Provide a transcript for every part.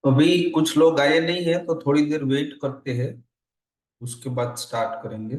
अभी कुछ लोग आए नहीं है तो थोड़ी देर वेट करते हैं, उसके बाद स्टार्ट करेंगे।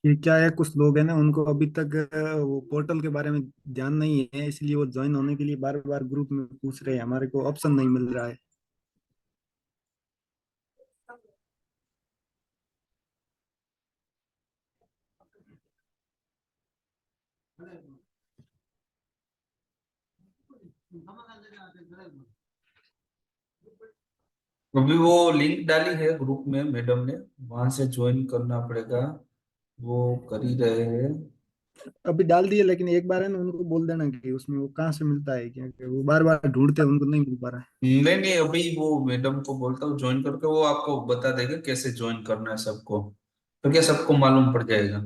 कि क्या है, कुछ लोग हैं ना, उनको अभी तक वो पोर्टल के बारे में ध्यान नहीं है, इसलिए वो ज्वाइन होने के लिए बार बार ग्रुप में पूछ रहे हैं, हमारे को ऑप्शन नहीं मिल रहा है। अभी वो लिंक डाली है ग्रुप में मैडम ने, वहां से ज्वाइन करना पड़ेगा। वो कर ही रहे हैं। अभी डाल दिए, लेकिन एक बार है ना उनको बोल देना कि उसमें वो कहाँ से मिलता है, क्या कि वो बार बार ढूंढते हैं, उनको नहीं मिल पा रहा है। नहीं नहीं, अभी वो मैडम को बोलता हूँ ज्वाइन करके वो आपको बता देगा कैसे ज्वाइन करना है सबको। तो क्या सबको मालूम पड़ जाएगा।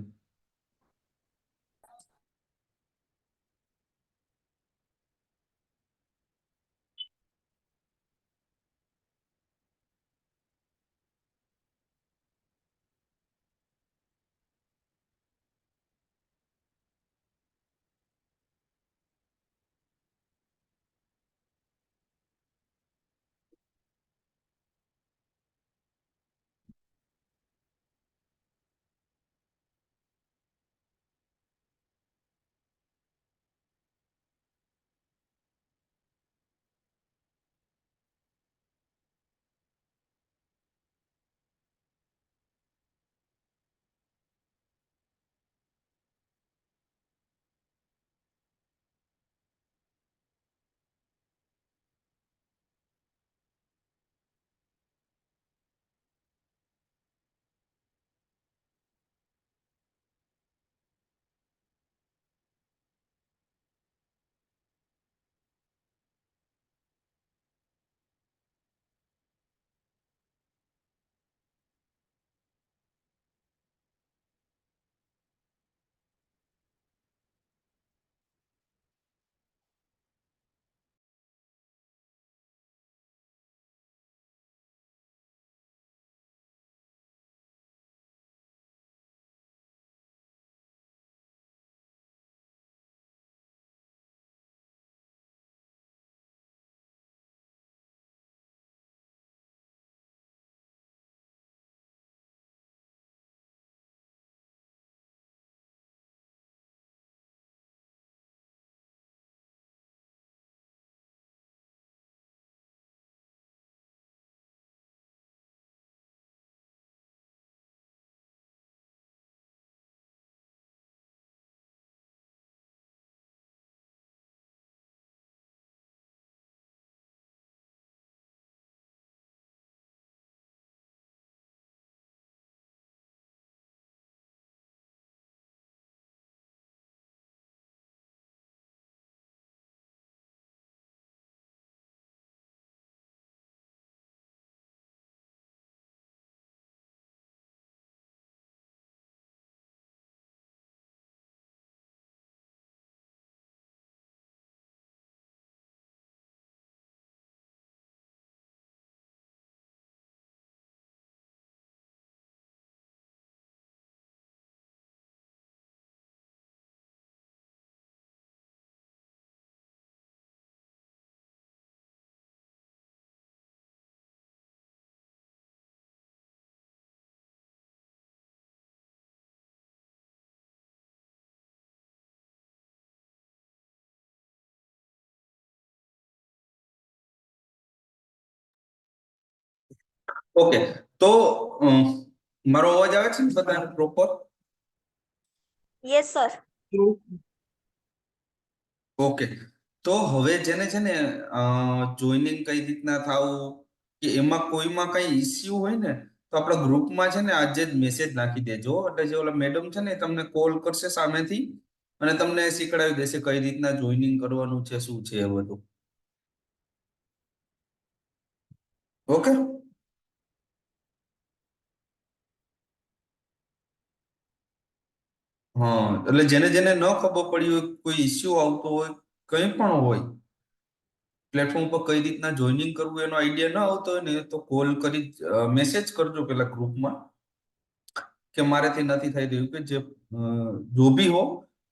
ઓકે, તો મારો અવાજ આવે છે ને બધાને પ્રોપર? Yes sir. ઓકે, તો હવે જેને છે ને જોઈનિંગ કઈ રીતના થવું કે એમાં કોઈમાં કઈ ઇસ્યુ હોય ને, તો આપણા ગ્રુપમાં છે ને આજે જ મેસેજ નાખી દેજો, એટલે જે ઓલા મેડમ છે ને તમને કોલ કરશે સામેથી અને તમને શીખડાવી દેશે કઈ રીતના જોઈનિંગ કરવાનું છે, શું છે એ બધું. ઓકે. હા, એટલે જેને જેને ન ખબર પડી હોય, કોઈ ઇસ્યુ આવતો હોય, કંઈ પણ હોય, પ્લેટફોર્મ પર કઈ રીતના જોઈનિંગ કરવું એનો આઈડિયા ના આવતો હોય ને, તો કોલ કરી મેસેજ કરજો પેલા ગ્રુપમાં कि हमारे से नहीं થઈ રહ્યું કે जो भी हो,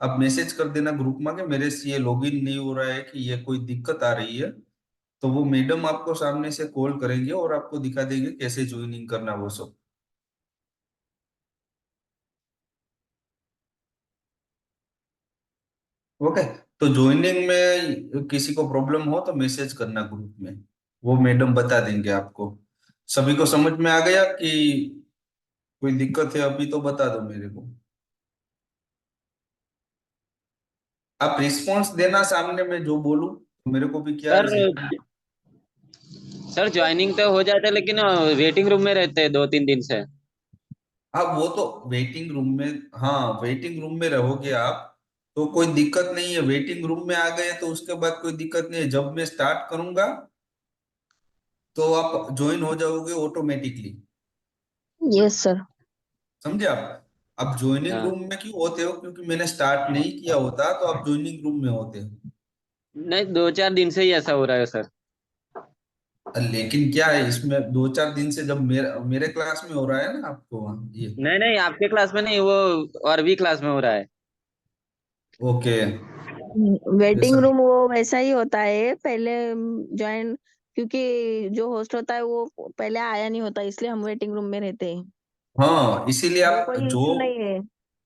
आप मैसेज कर देना ग्रुप में कि मेरे से ये लॉगिन नहीं हो रहा है, कि ये कोई दिक्कत आ रही है। तो वो मैडम आपको सामने से कॉल करेंगे और आपको दिखा देंगे कैसे ज्वाइनिंग करना वो सब। ओके। तो ज्वाइनिंग में किसी को प्रॉब्लम हो तो मैसेज करना ग्रुप में, वो मैडम बता देंगे आपको। सभी को समझ में आ गया कि कोई दिक्कत है अभी तो बता दो मेरे को। आप रिस्पॉन्स देना सामने में जो बोलूं, तो मेरे को भी क्या सर है। सर ज्वाइनिंग तो हो जाता है, लेकिन वेटिंग रूम में रहते हैं 2-3 दिन से। हाँ वो तो वेटिंग रूम में, हाँ वेटिंग रूम में रहोगे आप तो कोई दिक्कत नहीं है। वेटिंग रूम में आ गए तो उसके बाद कोई दिक्कत नहीं है। जब मैं स्टार्ट करूंगा तो आप ज्वाइन हो जाओगे ऑटोमेटिकली। Yes sir. समझे आप? अब ज्वाइनिंग हाँ, रूम में क्यों होते हो? क्योंकि मैंने स्टार्ट नहीं किया होता तो आप ज्वाइनिंग रूम में होते हो। नहीं 2-4 दिन से ही ऐसा हो रहा है सर। लेकिन क्या है इसमें, 2-4 दिन से जब मेरे क्लास में हो रहा है ना आपको वहाँ ये। नहीं नहीं, आपके क्लास में नहीं, वो और भी क्लास में हो रहा है। ओके। वेटिंग ऐसा। रूम वो वैसा ही होता है पहले ज्वाइन, क्योंकि जो होस्ट होता है वो पहले आया नहीं होता, इसलिए हम वेटिंग रूम में रहते हैं। हाँ इसीलिए वो आप कोई जो इशू नहीं है।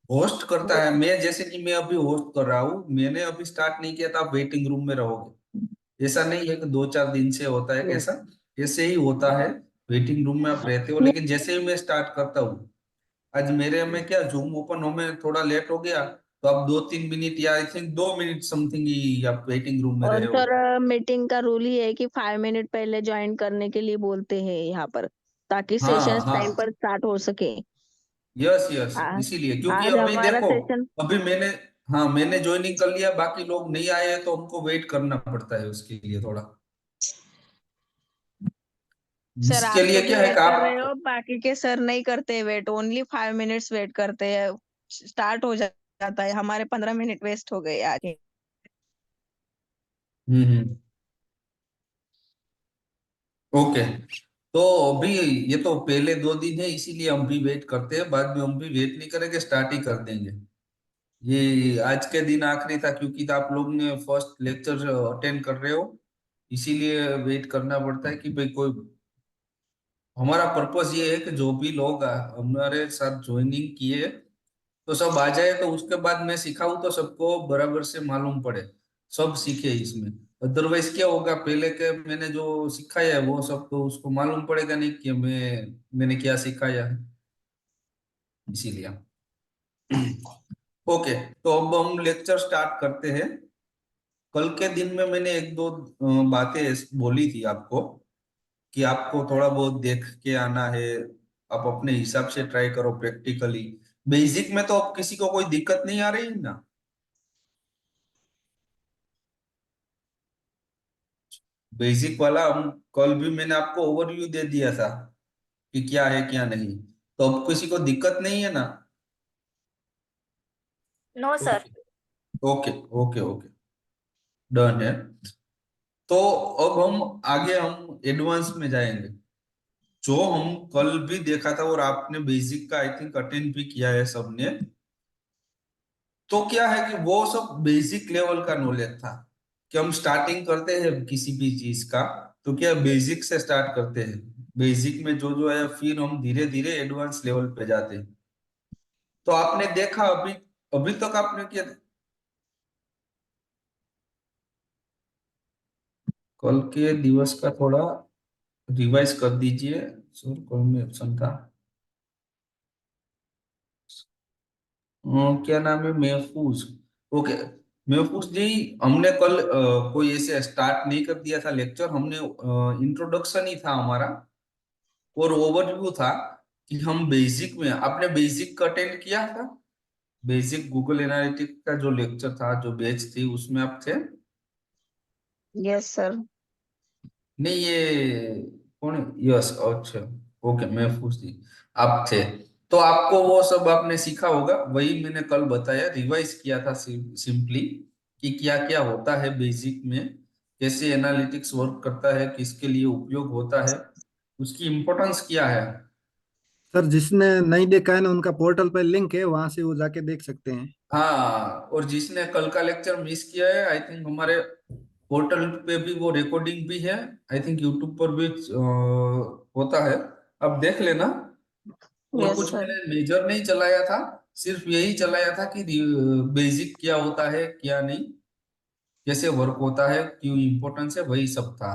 होस्ट करता वो है, मैं जैसे कि मैं अभी होस्ट कर रहा हूँ, मैंने अभी स्टार्ट नहीं किया था, आप वेटिंग रूम में रहोगे। ऐसा नहीं है कि 2-4 दिन से होता है यस। कैसा, ऐसे ही होता है। वेटिंग रूम में आप रहते हो, लेकिन जैसे ही मैं स्टार्ट करता हूँ, आज मेरे में क्या जूम ओपन हो में थोड़ा लेट हो गया, तो आप 2-3 मिनट या आई थिंक 2 मिनट समथिंग ही आप वेटिंग रूम में और रहे सर होगे। मीटिंग का रूल ही है कि 5 मिनट पहले ज्वाइन करने के लिए बोलते हैं यहाँ पर, ताकि हाँ सेशन हाँ। टाइम पर स्टार्ट हो सके। यस यस, आ- इसीलिए क्योंकि आज अभी हमारा देखो, सेशन। अभी मैंने, हाँ मैंने ज्वाइनिंग कर लिया, बाकी लोग नहीं आए हैं, तो हमको वेट करना पड़ता है उसके लिए थोड़ा। सर इसके आप लिए लोग ही क्या है वेट कि कर रहे आप, हो, बाकी के सर नहीं करते वेट, ओनली 5 मिनट्स वेट करते हैं। स्टार्ट हो जाता है, हमारे 15 मिनट वेस्ट हो गए आज। हम्म। ओके। तो अभी ये तो पहले 2 दिन है, इसीलिए हम भी वेट करते हैं, बाद में हम भी वेट नहीं करेंगे, स्टार्ट ही कर देंगे। ये आज के दिन आखिरी था, क्योंकि आप लोग ने फर्स्ट लेक्चर अटेंड कर रहे हो, इसीलिए वेट करना पड़ता है कि भाई कोई, हमारा पर्पस ये है कि जो भी लोग हमारे साथ ज्वाइनिंग किए तो सब आ जाए, तो उसके बाद मैं सिखाऊं तो सबको बराबर से मालूम पड़े, सब सीखे इसमें। अदरवाइज क्या होगा, पहले के मैंने जो सिखाया है वो सब तो उसको मालूम पड़ेगा नहीं कि मैंने क्या सिखाया है, इसीलिए। ओके। तो अब हम लेक्चर स्टार्ट करते हैं। कल के दिन में मैंने एक दो बातें बोली थी आपको, कि आपको थोड़ा बहुत देख के आना है, आप अपने हिसाब से ट्राई करो प्रैक्टिकली। बेसिक में तो अब किसी को कोई दिक्कत नहीं आ रही ना? बेसिक वाला हम कल भी मैंने आपको ओवरव्यू दे दिया था कि क्या है क्या नहीं, तो अब किसी को दिक्कत नहीं है ना? No sir. Okay okay okay okay, done है। तो अब हम आगे हम एडवांस में जाएंगे। जो हम कल भी देखा था और आपने बेसिक का आई थिंक अटेंड भी किया है सबने, तो क्या है कि वो सब बेसिक लेवल का नॉलेज था, कि हम स्टार्टिंग करते हैं किसी भी चीज का, तो क्या बेसिक से स्टार्ट करते हैं, बेसिक में जो जो है फिर हम धीरे धीरे एडवांस लेवल पे जाते हैं। तो आपने देखा अभी, अभी तक आपने क्या, कल के दिवस का थोड़ा रिवाइज कर दीजिए। सर कल में ऑप्शन था, क्या नाम है, महफूज। ओके। महफूज जी, हमने कल कोई ऐसे स्टार्ट नहीं कर दिया था लेक्चर, हमने इंट्रोडक्शन ही था हमारा और ओवरव्यू था, कि हम बेसिक में, आपने बेसिक का अटेंड किया था, बेसिक गूगल एनालिटिक्स का जो लेक्चर था, जो बैच थी उसमें आप थे? Yes sir. नहीं ये कौन, यस अच्छा, ओके महफूज जी, आप थे। तो आपको वो सब आपने सीखा होगा, वही मैंने कल बताया, रिवाइज किया था सिंपली, कि क्या क्या होता है बेसिक में, कैसे एनालिटिक्स वर्क करता है, किसके लिए उपयोग होता है, उसकी इम्पोर्टेंस क्या है। सर जिसने नहीं देखा है ना, उनका पोर्टल पर लिंक है, वहां से वो जाके देख सकते हैं। हाँ, और जिसने कल का लेक्चर मिस किया है, आई थिंक हमारे पोर्टल पे भी वो रिकॉर्डिंग भी है, आई थिंक यूट्यूब पर भी होता है, अब देख लेना। और यस कुछ सर। मैंने मेजर नहीं चलाया था, सिर्फ यही चलाया था कि बेसिक क्या होता है क्या नहीं, कैसे वर्क होता है, क्यों इम्पोर्टेंस है, वही सब था।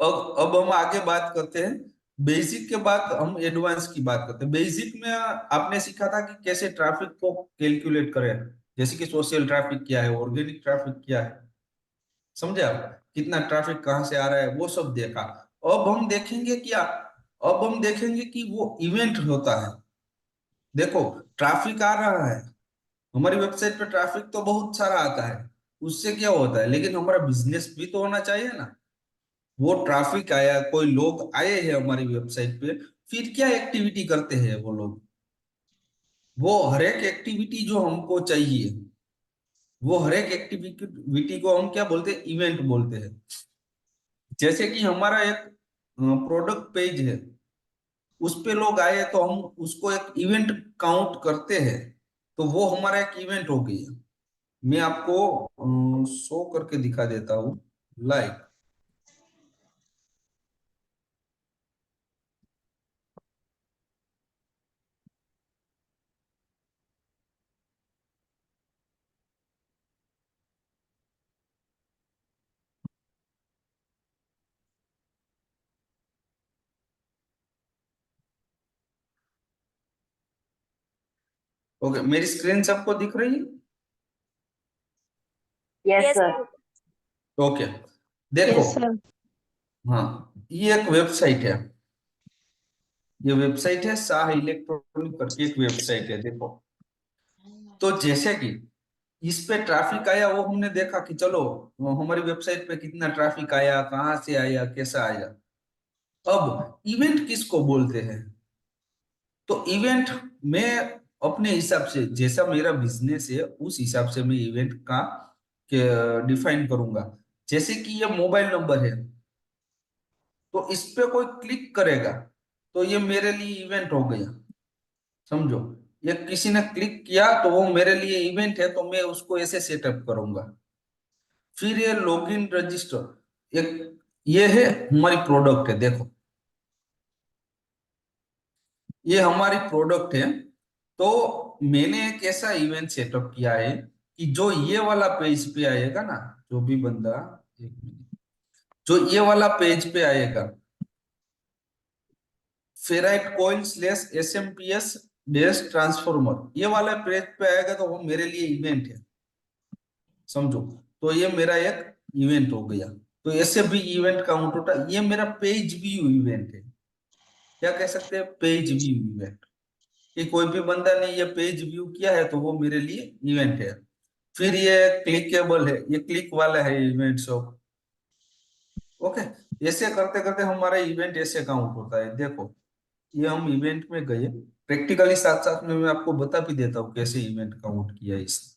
अब हम आगे बात करते हैं। बेसिक के बाद हम एडवांस की बात करते हैं। बेसिक में आपने सीखा था कि कैसे ट्रैफिक को कैलकुलेट करें, जैसे कि सोशल ट्रैफिक क्या है, ऑर्गेनिक ट्रैफिक क्या है, समझे आप, कितना ट्रैफिक कहाँ से आ रहा है, वो सब देखा। अब हम देखेंगे क्या, अब हम देखेंगे कि वो इवेंट होता है। देखो, ट्रैफिक आ रहा है हमारी वेबसाइट पे, ट्रैफिक तो बहुत सारा आता है, उससे क्या होता है, लेकिन हमारा बिजनेस भी तो होना चाहिए ना। वो ट्रैफिक आया, कोई लोग आए हैं हमारी वेबसाइट पे, फिर क्या एक्टिविटी करते हैं वो लोग, वो हर एक एक्टिविटी जो हमको चाहिए, वो हर एक एक्टिविटी को हम क्या बोलते हैं, इवेंट बोलते हैं। जैसे कि हमारा एक प्रोडक्ट पेज है, उस पे लोग आए तो हम उसको एक इवेंट काउंट करते हैं, तो वो हमारा एक इवेंट हो गया। मैं आपको शो करके दिखा देता हूँ लाइव। ओके, मेरी स्क्रीन सबको दिख रही है? Yes sir. ओके, देखो, यस सर। हाँ, ये एक वेबसाइट है, ये वेबसाइट है शाह इलेक्ट्रॉनिक करके एक वेबसाइट है, देखो। तो जैसे कि इस पे ट्रैफिक आया, वो हमने देखा कि चलो वो हमारी वेबसाइट पे कितना ट्रैफिक आया, कहाँ से आया, कैसा आया। अब इवेंट किसको बोलते हैं, तो इवेंट मैं अपने हिसाब से, जैसा मेरा बिजनेस है उस हिसाब से मैं इवेंट का डिफाइन करूंगा। जैसे कि ये मोबाइल नंबर है, तो इस पे कोई क्लिक करेगा तो ये मेरे लिए इवेंट हो गया, समझो। ये किसी ने क्लिक किया तो वो मेरे लिए इवेंट है, तो मैं उसको ऐसे सेटअप करूंगा। फिर ये लॉगिन रजिस्टर, एक ये है हमारी प्रोडक्ट है, देखो ये हमारी प्रोडक्ट है। तो मैंने एक ऐसा इवेंट सेटअप किया है कि जो ये वाला पेज पे आएगा ना, जो भी बंदा, एक मिनट, जो ये वाला पेज पे आएगा, ferrite coil slash SMPS dash transformer, ये वाला पेज पे आएगा तो वो मेरे लिए इवेंट है, समझो। तो ये मेरा एक इवेंट हो गया। तो ऐसे भी इवेंट काउंट होता है। ये मेरा पेज व्यू इवेंट है, क्या कह सकते हैं, पेज व्यू इवेंट, कि कोई भी बंदा ने ये पेज व्यू किया है तो वो मेरे लिए इवेंट है। फिर ये क्लिकेबल है, ये क्लिक वाला है इवेंट शॉप। ओके, ऐसे करते करते हमारा इवेंट ऐसे काउंट होता है, देखो। ये हम इवेंट में गए, प्रैक्टिकली साथ साथ में मैं आपको बता भी देता हूँ कैसे इवेंट काउंट किया इसने।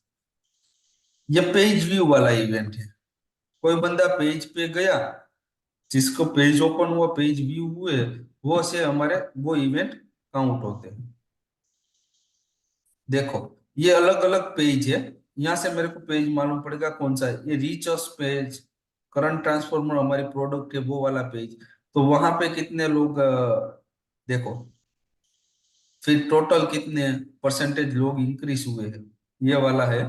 ये पेज व्यू वाला इवेंट है, कोई बंदा पेज पे गया, जिसको पेज ओपन हुआ, पेज व्यू हुए, वो से हमारे वो इवेंट काउंट होते हैं। देखो, ये अलग अलग पेज है, यहाँ से मेरे को पेज मालूम पड़ेगा कौन सा है। ये रीच अस पेज, करंट ट्रांसफॉर्मर हमारी प्रोडक्ट है वो वाला पेज, तो वहां पे कितने लोग देखो, फिर टोटल कितने परसेंटेज लोग इंक्रीज हुए हैं, ये वाला है।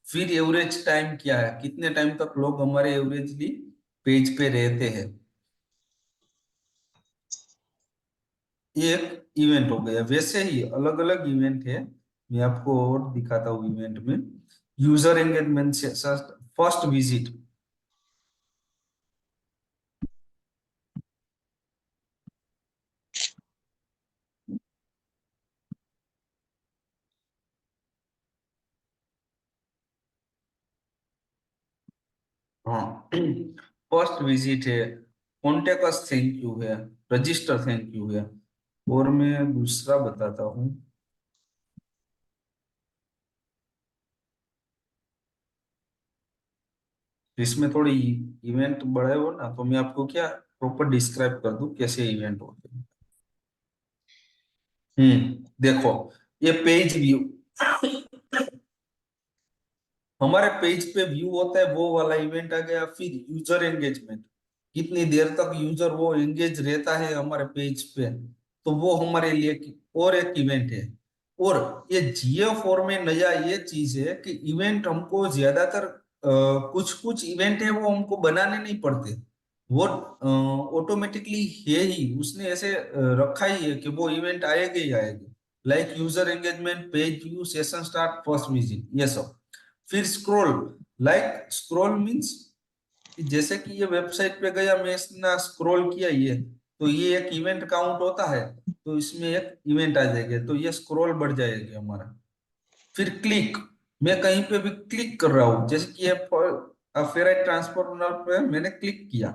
फिर एवरेज टाइम क्या है, कितने टाइम तक लोग हमारे एवरेजली पेज पे रहते हैं, ये एक इवेंट हो गया। वैसे ही अलग अलग इवेंट है, मैं आपको और दिखाता हूँ इवेंट में। यूजर एंगेजमेंट से फर्स्ट विजिट, हाँ, फर्स्ट विजिट है, कॉन्टेक्ट अस थैंक यू है, रजिस्टर थैंक यू है। और मैं दूसरा बताता हूँ, इसमें थोड़ी इवेंट बड़े हो ना, तो मैं आपको क्या प्रॉपर डिस्क्राइब कर दूं कैसे इवेंट होते हैं। देखो, ये पेज व्यू, हमारे पेज पे व्यू होता है वो वाला इवेंट आ गया। फिर यूजर एंगेजमेंट, कितनी देर तक यूजर वो एंगेज रहता है हमारे पेज पे, तो वो हमारे लिए और एक इवेंट है। और ये GA4 में नया ये चीज है कि इवेंट हमको ज्यादातर कुछ कुछ इवेंट है वो हमको बनाने नहीं पड़ते, वो ऑटोमेटिकली है ही, उसने ऐसे रखा ही है कि वो इवेंट आएंगे ही आएंगे। Like user engagement, page view, session start, first visit, ये सब। फिर स्क्रॉल, लाइक स्क्रॉल मीन्स जैसे कि ये वेबसाइट पे गया, मैं इसने स्क्रॉल किया, ये तो ये एक इवेंट काउंट होता है, तो इसमें एक इवेंट आ जाएगा, तो ये स्क्रॉल बढ़ जाएगा हमारा। फिर क्लिक, मैं कहीं पे भी क्लिक कर रहा हूँ, जैसे कि ये फेराइट ट्रांसफॉर्मर पे मैंने क्लिक किया,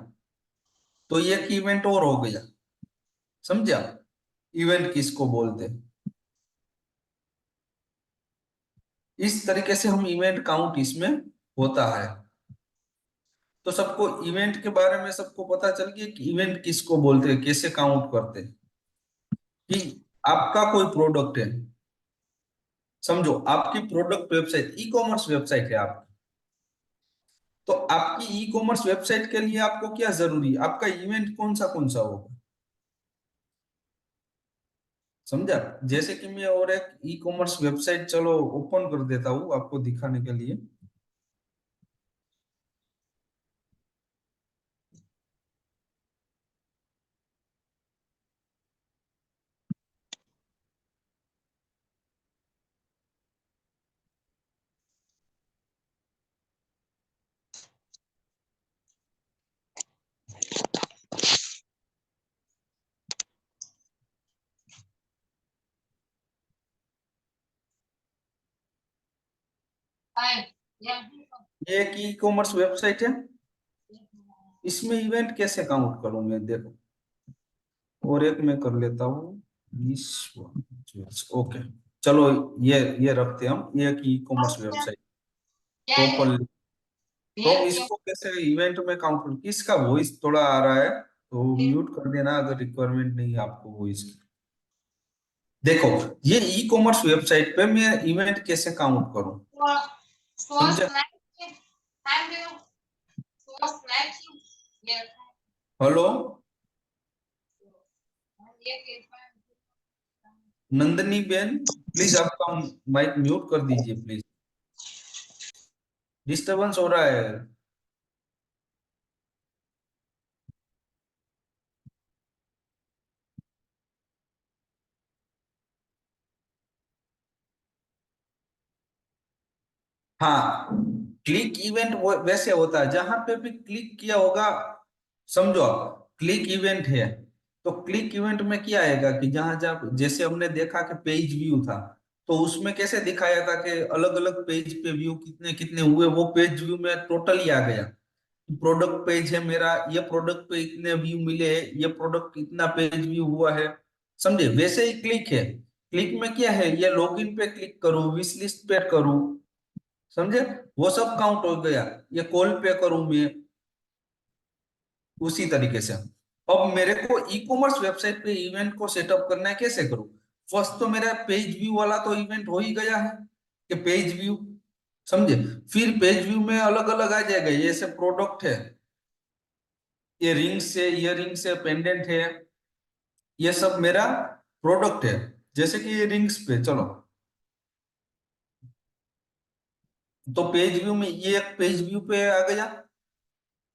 तो ये एक इवेंट और हो गया। समझा इवेंट किसको बोलते हैं? इस तरीके से हम इवेंट काउंट इसमें होता है। तो सबको इवेंट के बारे में सबको पता चल गया कि इवेंट किसको बोलते हैं, कैसे काउंट करते हैं। कि आपका कोई प्रोडक्ट है, समझो आपकी product website, e commerce website है आपकी, तो आपकी ई कॉमर्स वेबसाइट के लिए आपको क्या जरूरी है, आपका इवेंट कौन सा होगा। समझा? जैसे कि मैं और एक ई कॉमर्स वेबसाइट चलो ओपन कर देता हूं आपको दिखाने के लिए। ये एक ई कॉमर्स वेबसाइट है, इसमें इवेंट कैसे काउंट करूं मैं, देखो। और एक मैं कर लेता हूँ विश्व, ओके। चलो ये रखते हैं हम, ये एक ई कॉमर्स वेबसाइट टोपल। तो इसको कैसे इवेंट में काउंट करूं, किसका वॉइस थोड़ा आ रहा है तो म्यूट कर देना अगर रिक्वायरमेंट नहीं है आपको वॉइस की। देखो ये ई कॉमर्स वेबसाइट पे मैं इवेंट कैसे काउंट करूं, समझे? हेलो नंदनी बेन, प्लीज आपका माइक म्यूट कर दीजिए प्लीज, डिस्टरबेंस हो रहा है। हाँ, क्लिक इवेंट वैसे होता है जहां पे भी क्लिक किया होगा, समझो आप क्लिक इवेंट है, तो क्लिक इवेंट में क्या आएगा कि जहां जहां, जैसे हमने देखा कि पेज व्यू था, तो उसमें कैसे दिखाया था कि अलग अलग पेज पे व्यू कितने कितने हुए, वो पेज व्यू में टोटल ही आ गया। प्रोडक्ट पेज है मेरा, ये प्रोडक्ट पे इतने व्यू मिले हैं, ये प्रोडक्ट इतना पेज व्यू हुआ है। समझे? वैसे ही क्लिक है, क्लिक में क्या है, ये लॉगिन पे क्लिक करूं, विश लिस्ट पे करूं, समझे, वो सब काउंट हो गया। ये कॉल पे करूं मैं, उसी तरीके से। अब मेरे को ई कॉमर्स वेबसाइट पे इवेंट को सेटअप करना है, कैसे करूं? फर्स्ट तो मेरा पेज व्यू वाला तो इवेंट हो ही गया है कि पेज व्यू, समझे। फिर पेज व्यू में अलग अलग आ जाएगा, ये सब प्रोडक्ट है, ये रिंग्स है, इयररिंग्स है, पेंडेंट है, ये सब मेरा प्रोडक्ट है। जैसे कि ये रिंग्स पे चलो, तो पेज व्यू में ये एक पेज व्यू पे आ गया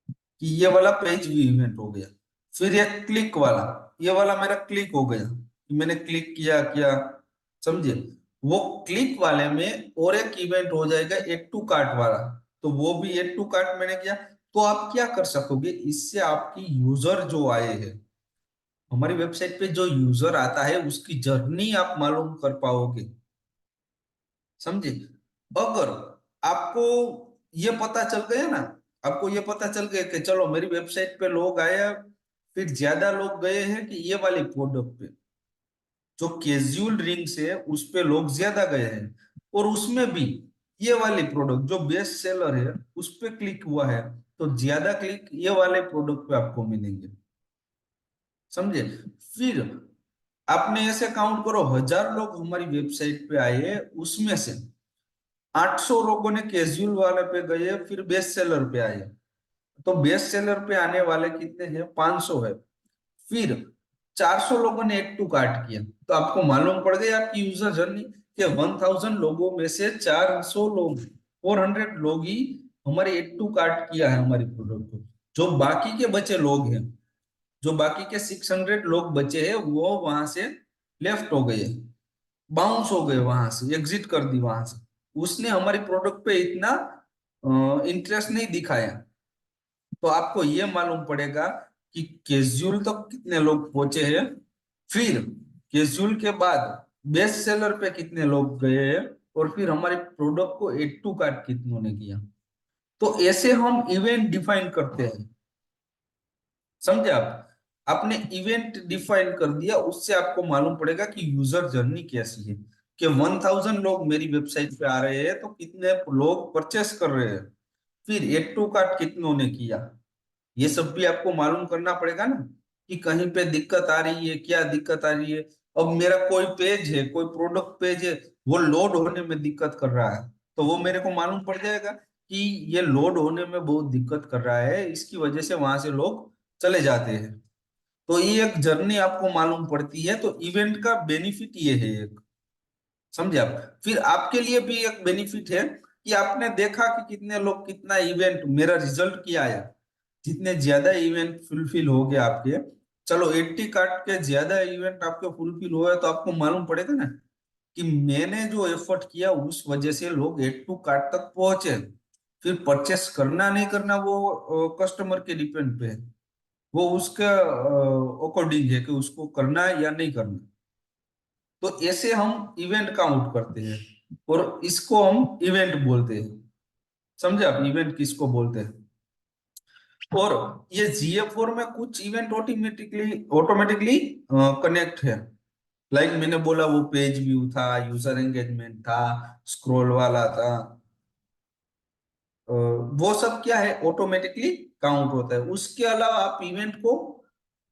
कि ये वाला पेज व्यू इवेंट हो गया। फिर ये क्लिक वाला, ये वाला मेरा क्लिक हो गया कि मैंने क्लिक किया किया, समझे। वो क्लिक वाले में और एक इवेंट हो जाएगा एड टू कार्ट वाला, तो वो भी एड टू कार्ट मैंने किया। तो आप क्या कर सकोगे इससे, आपकी यूजर जो आए हैं हमारी वेबसाइट पे, जो यूजर आता है उसकी जर्नी आप मालूम कर पाओगे, समझे। अगर आपको ये पता चल गया ना, आपको ये पता चल गया कि चलो मेरी वेबसाइट पे लोग आए, फिर ज्यादा लोग गए हैं कि ये वाली प्रोडक्ट पे, जो कैजुअल रिंग्स है उस पे लोग ज्यादा गए हैं, और उसमें भी ये वाली प्रोडक्ट जो बेस्ट सेलर है उस पे क्लिक हुआ है, तो ज्यादा क्लिक ये वाले प्रोडक्ट पे आपको मिलेंगे, समझे। फिर आपने ऐसे काउंट करो, 1000 लोग हमारी वेबसाइट पे आए, उसमें से 800 लोगों ने कैजुअल वाले पे गए, फिर बेस्ट सेलर पे आए, तो बेस्ट सेलर पे आने वाले कितने हैं, 500 है। फिर 400 लोगों ने एड टू कार्ट किया, तो आपको मालूम पड़ गई आपकी यूजर जर्नी कि 1000 लोगों में से 400 लोग, 400 लोग ही हमारे एड टू कार्ट किया है हमारी प्रोडक्ट को। जो बाकी के बचे लोग हैं, जो बाकी के 600 लोग बचे हैं, वो वहां से लेफ्ट हो गए, बाउंस हो गए, वहां से एग्जिट कर दी वहां से। उसने हमारी प्रोडक्ट पे इतना इंटरेस्ट नहीं दिखाया। तो आपको ये मालूम पड़ेगा कि कैजुअल तक कितने लोग पहुंचे हैं, फिर कैजुअल के बाद बेस्ट सेलर पे कितने लोग गए हैं, और फिर हमारे प्रोडक्ट को एड टू कार्ट कितनों ने किया। तो ऐसे हम इवेंट डिफाइन करते हैं, समझे आप? आपने इवेंट डिफाइन कर दिया, उससे आपको मालूम पड़ेगा कि यूजर जर्नी कैसी है, कि 1000 लोग मेरी वेबसाइट पे आ रहे हैं तो कितने लोग परचेस कर रहे हैं, फिर एड टू कार्ट कितनों ने किया। ये सब भी आपको मालूम करना पड़ेगा ना, कि कहीं पे दिक्कत आ रही है, क्या दिक्कत आ रही है। अब मेरा कोई पेज है, कोई प्रोडक्ट पेज है, वो लोड होने में दिक्कत कर रहा है, तो वो मेरे को मालूम पड़ जाएगा कि ये लोड होने में बहुत दिक्कत कर रहा है, इसकी वजह से वहां से लोग चले जाते हैं। तो ये एक जर्नी आपको मालूम पड़ती है। तो इवेंट का बेनिफिट ये है एक, समझे आप? फिर आपके लिए भी एक बेनिफिट है कि आपने देखा कि कितने लोग कितना इवेंट, मेरा रिजल्ट क्या आया, जितने ज्यादा इवेंट फुलफिल हो गए आपके, चलो 80 कार्ड के ज्यादा इवेंट आपके फुलफिल हुए, तो आपको मालूम पड़ेगा ना कि मैंने जो एफर्ट किया उस वजह से लोग 82 कार्ड तक पहुंचे। फिर परचेस करना नहीं करना वो कस्टमर के डिपेंड पे है, वो उसके अकॉर्डिंग है कि उसको करना है या नहीं करना। तो ऐसे हम इवेंट काउंट करते हैं, और इसको हम इवेंट बोलते हैं। समझे आप इवेंट किसको बोलते हैं? और ये GA4 में कुछ इवेंट ऑटोमेटिकली ऑटोमेटिकली कनेक्ट है। लाइक मैंने बोला, वो पेज व्यू था, यूजर एंगेजमेंट था, स्क्रॉल वाला था, वो सब क्या है, ऑटोमेटिकली काउंट होता है। उसके अलावा आप इवेंट को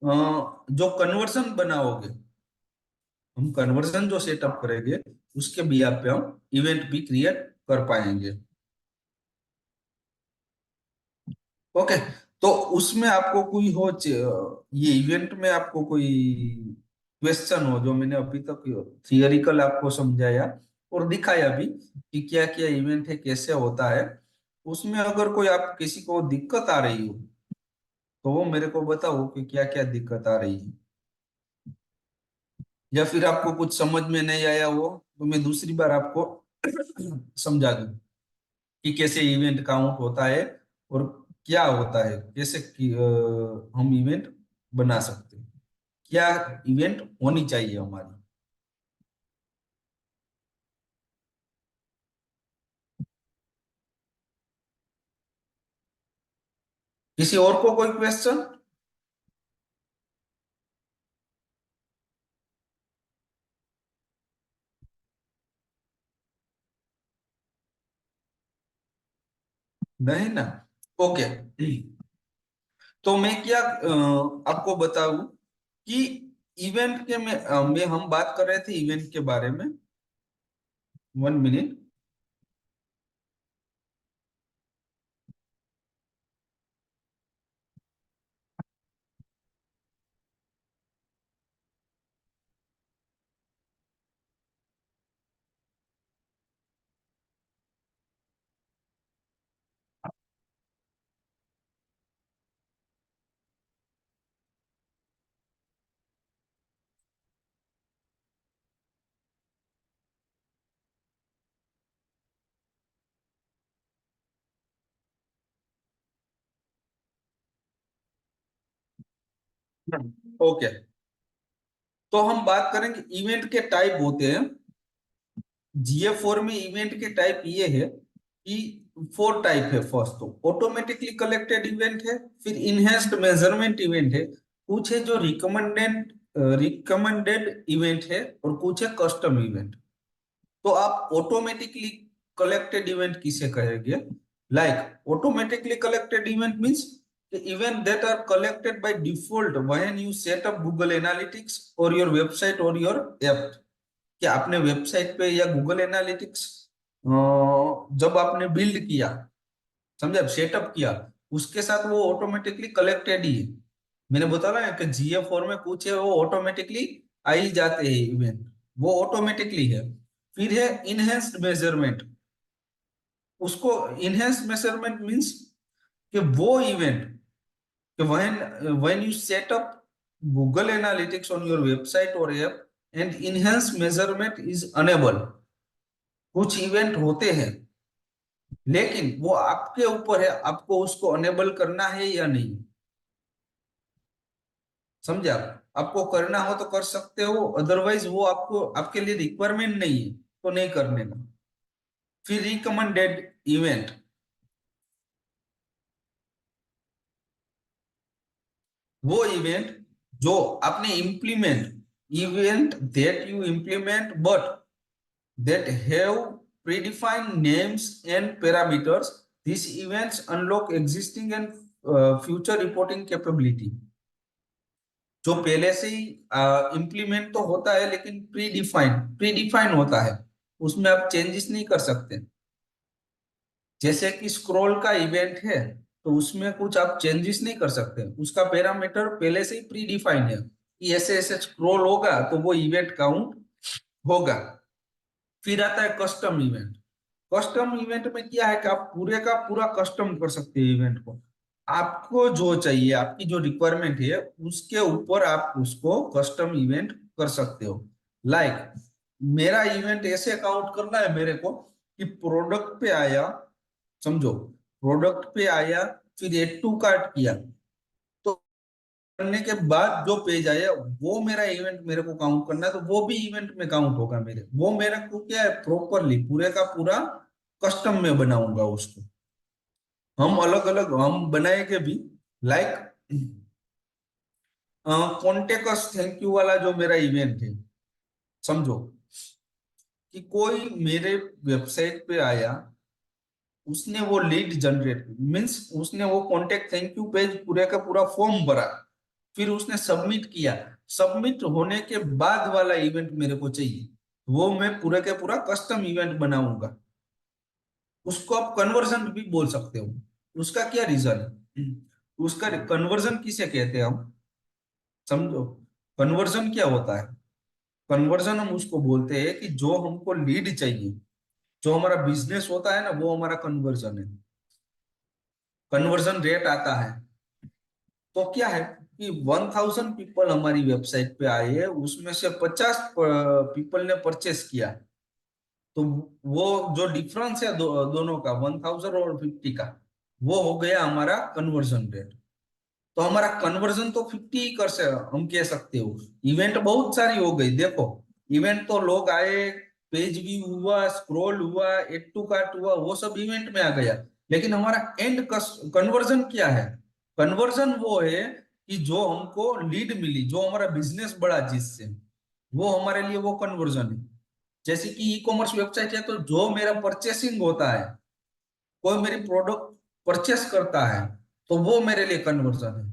जो कन्वर्जन बनाओगे, हम कन्वर्जन जो सेटअप करेंगे, उसके बिहाफ पे हम इवेंट भी क्रिएट कर पाएंगे। ओके, तो उसमें आपको कोई हो ये इवेंट में आपको कोई क्वेश्चन हो, जो मैंने अभी तक थियोरिकल आपको समझाया और दिखाया भी कि क्या क्या इवेंट है, कैसे होता है, उसमें अगर कोई आप किसी को दिक्कत आ रही हो, तो वो मेरे को बताओ कि क्या क्या दिक्कत आ रही है। या फिर आपको कुछ समझ में नहीं आया हो, तो मैं दूसरी बार आपको समझा दूं कि कैसे इवेंट काउंट होता है, और क्या होता है, कैसे हम इवेंट बना सकते हैं, क्या इवेंट होनी चाहिए हमारी। किसी और को कोई क्वेश्चन? नहीं ना? ओके, तो मैं क्या आपको बताऊं कि इवेंट के में हम बात कर रहे थे इवेंट के बारे में। 1 मिनट। ओके, तो हम बात करेंगे इवेंट के टाइप होते हैं। GA4 में इवेंट के टाइप ये है कि 4 टाइप है। फर्स्ट तो ऑटोमेटिकली कलेक्टेड इवेंट है, फिर इनहेंस्ड मेजरमेंट इवेंट है, कुछ है जो रिकमेंडेड इवेंट है, और कुछ है कस्टम इवेंट। तो आप ऑटोमेटिकली कलेक्टेड इवेंट किसे कहेंगे? Like automatically collected event means event that are collected by default when you set up Google Analytics और योर वेबसाइट और योर ऐप। कि आपने वेबसाइट पे या गूगल एनालिटिक्स जब आपने बिल्ड किया, समझे, सेटअप किया, उसके साथ वो ऑटोमेटिकली कलेक्टेड ही है। मैंने बताया ना कि GA4 में कुछ है वो ऑटोमेटिकली आ ही जाते हैं इवेंट, वो ऑटोमेटिकली है। फिर है इनहेंस्ड मेजरमेंट। उसको इनहेंस्ड मेजरमेंट मींस कि वो इवेंट कि when you set up Google Analytics on your website or app and enhanced measurement is unable, कुछ इवेंट होते हैं लेकिन वो आपके ऊपर है, आपको उसको अनेबल करना है या नहीं। समझे आप? आपको करना हो तो कर सकते हो, अदरवाइज वो आपको आपके लिए रिक्वायरमेंट नहीं है तो नहीं करने का। फिर रिकमेंडेड इवेंट, वो इवेंट जो आपने event that you implement but that have predefined names and parameters. These events unlock existing and future reporting capability. जो पहले से ही इम्प्लीमेंट तो होता है लेकिन प्रीडिफाइन होता है, उसमें आप चेंजेस नहीं कर सकते। जैसे कि स्क्रॉल का इवेंट है तो उसमें कुछ आप चेंजेस नहीं कर सकते, उसका पैरामीटर पहले से ही प्रीडिफाइन है कि ऐसे ऐसे स्क्रॉल होगा तो वो इवेंट काउंट होगा। फिर आता है कस्टम इवेंट। कस्टम इवेंट में क्या है कि आप पूरे का पूरा कस्टम कर सकते हैं इवेंट को, आपको जो चाहिए, आपकी जो रिक्वायरमेंट है उसके ऊपर आप उसको कस्टम इवेंट कर सकते हो। लाइक मेरा इवेंट ऐसे काउंट करना है मेरे को कि प्रोडक्ट पे आया, समझो प्रोडक्ट पे आया, फिर एड टू कार्ट किया, तो करने के बाद जो पेज आया वो मेरा इवेंट मेरे को काउंट करना है, तो वो भी इवेंट में काउंट होगा मेरे। वो मेरे को क्या है, प्रॉपरली पूरे का पूरा कस्टम में बनाऊंगा उसको। हम अलग अलग हम बनाएंगे भी। लाइक कॉन्टेक्ट थैंक यू वाला जो मेरा इवेंट है, समझो कि कोई मेरे वेबसाइट पे आया, उसने वो लीड जनरेट मीन्स उसने वो कॉन्टेक्ट थैंक यू पेज पूरे का पूरा फॉर्म भरा, फिर उसने सबमिट किया, सबमिट होने के बाद वाला इवेंट मेरे को चाहिए, वो मैं पूरे के पूरा कस्टम इवेंट बनाऊंगा। उसको आप कन्वर्जन भी बोल सकते हो। उसका क्या रीजन है, उसका कन्वर्जन किसे कहते हैं हम, समझो कन्वर्जन क्या होता है। कन्वर्जन हम उसको बोलते हैं कि जो हमको लीड चाहिए, जो हमारा बिजनेस होता है ना, वो हमारा कन्वर्जन है। कन्वर्जन रेट आता है तो क्या है कि 1000 पीपल हमारी वेबसाइट पे आए, उसमें से 50 पीपल ने परचेस किया, तो वो जो डिफरेंस है दोनों का 1000 और 50 का, वो हो गया हमारा कन्वर्जन रेट। तो हमारा कन्वर्जन तो 50 ही कर से हम कह सकते हो। इवेंट बहुत सारी हो गई, देखो इवेंट तो लोग आए, पेज व्यू हुआ, स्क्रॉल हुआ, एड टू कार्ट हुआ, वो सब इवेंट में आ गया। लेकिन हमारा एंड कन्वर्जन क्या है, कन्वर्जन वो है कि जो हमको लीड मिली, जो हमारा बिजनेस बढ़ा जिससे, वो हमारे लिए वो कन्वर्जन है। जैसे कि ई कॉमर्स वेबसाइट है तो जो मेरा परचेसिंग होता है, कोई मेरी प्रोडक्ट परचेस करता है, तो वो मेरे लिए कन्वर्जन है।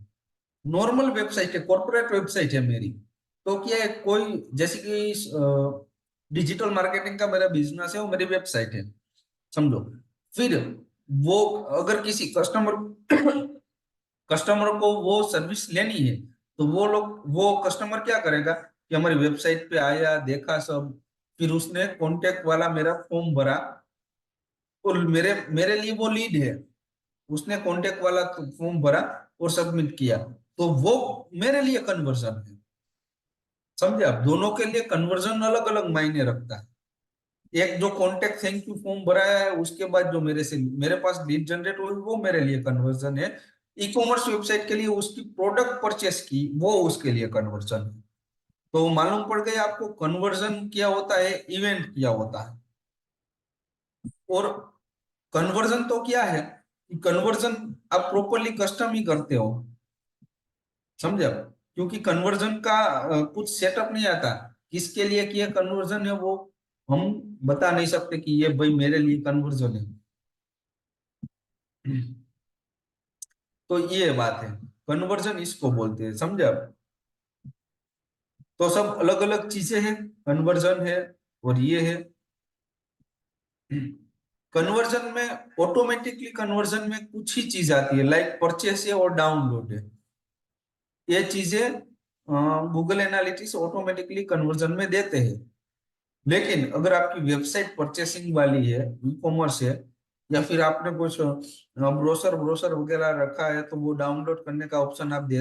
नॉर्मल वेबसाइट है, कॉर्पोरेट वेबसाइट है मेरी, तो क्या है कोई जैसे कि डिजिटल मार्केटिंग का मेरा बिजनेस है, वो मेरी वेबसाइट है, समझो। फिर वो अगर किसी कस्टमर कस्टमर को वो सर्विस लेनी है, तो वो कस्टमर क्या करेगा कि हमारी वेबसाइट पे आया, देखा सब, फिर उसने कॉन्टेक्ट वाला मेरा फॉर्म भरा, और मेरे मेरे लिए वो लीड है, उसने कॉन्टेक्ट वाला फॉर्म भरा और सबमिट किया, तो वो मेरे लिए कन्वर्जन है। समझे आप? दोनों के लिए कन्वर्जन अलग अलग मायने रखता है। एक जो कॉन्टेक्ट थैंक यू फॉर्म भरा है, उसके बाद जो मेरे पास लीड जनरेट हुई, वो मेरे लिए कन्वर्जन है। ई कॉमर्स वेबसाइट के लिए उसकी प्रोडक्ट परचेस की, वो उसके लिए कन्वर्जन है। तो मालूम पड़ गया आपको कन्वर्जन क्या होता है, इवेंट क्या होता है। और कन्वर्जन तो क्या है कि कन्वर्जन आप प्रॉपरली कस्टम ही करते हो, समझे आप? क्योंकि कन्वर्जन का कुछ सेटअप नहीं आता, किसके लिए किया कन्वर्जन है वो हम बता नहीं सकते कि ये भाई मेरे लिए कन्वर्जन है। तो ये बात है, कन्वर्जन इसको बोलते हैं, समझे आप? तो सब अलग अलग चीजें हैं, कन्वर्जन है और ये है। कन्वर्जन में ऑटोमेटिकली कन्वर्जन में कुछ ही चीज आती है, लाइक परचेस है और डाउनलोड है। ये चीजें गूगल एनालिटिक्स ऑटोमेटिकली कन्वर्जन में देते हैं। लेकिन अगर आपकी वेबसाइट परचेसिंग वाली है, ई कॉमर्स है, या फिर आपने कुछ ब्रोशर ब्रोशर वगैरह रखा है, तो वो डाउनलोड करने का ऑप्शन आप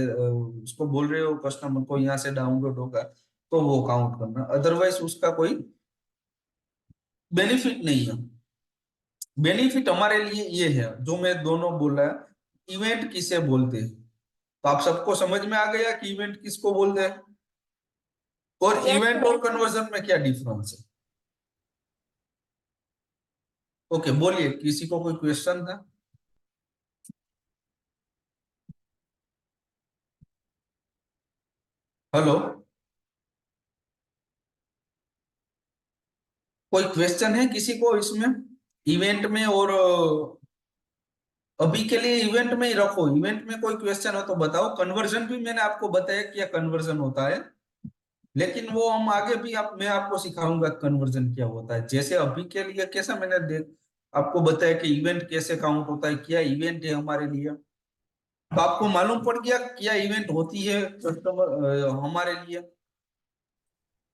उसको बोल रहे हो कस्टमर को यहाँ से डाउनलोड होगा, तो वो काउंट करना, अदरवाइज उसका कोई बेनिफिट नहीं है। बेनिफिट हमारे लिए ये है जो मैं दोनों बोला, इवेंट किसे बोलते हैं। तो आप सबको समझ में आ गया कि इवेंट किसको बोलते हैं, और यस इवेंट सर। और कन्वर्जन में क्या डिफरेंस है। ओके, बोलिए, किसी को कोई क्वेश्चन था? हेलो, कोई क्वेश्चन है किसी को इसमें, इवेंट में? और अभी के लिए इवेंट में ही रखो, इवेंट में कोई क्वेश्चन हो तो बताओ। कन्वर्जन भी मैंने आपको बताया क्या कन्वर्जन होता है, लेकिन वो हम आगे भी मैं आपको सिखाऊंगा कन्वर्जन क्या होता है। जैसे अभी के लिए कैसा मैंने आपको बताया कि इवेंट कैसे काउंट होता है, क्या इवेंट है हमारे लिए, तो आपको मालूम पड़ गया क्या इवेंट होती है कस्टमर हमारे लिए।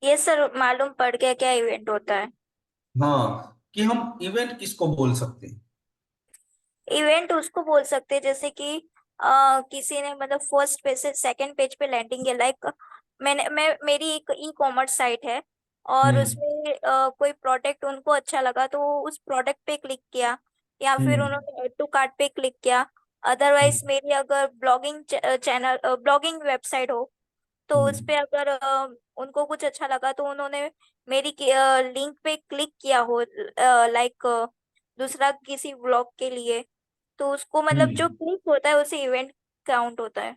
यस सर, मालूम पड़ गया क्या इवेंट होता है। हाँ, कि हम इवेंट किसको बोल सकते हैं। इवेंट उसको बोल सकते हैं जैसे कि किसी ने मतलब फर्स्ट पेज से सेकंड पेज पे लैंडिंग है, लाइक मेरी एक ई कॉमर्स साइट है और हम्म उसमें कोई प्रोडक्ट उनको अच्छा लगा तो वो उस प्रोडक्ट पे क्लिक किया, या फिर हम्म उन्होंने ऐड टू कार्ट पे क्लिक किया। अदरवाइज मेरी अगर ब्लॉगिंग चैनल ब्लॉगिंग वेबसाइट हो तो उस हम्म पे अगर उनको कुछ अच्छा लगा तो उन्होंने मेरी लिंक पे क्लिक किया हो, लाइक दूसरा किसी ब्लॉग के लिए, तो उसको मतलब जो हम्म। क्लिक होता है उसे इवेंट काउंट होता है।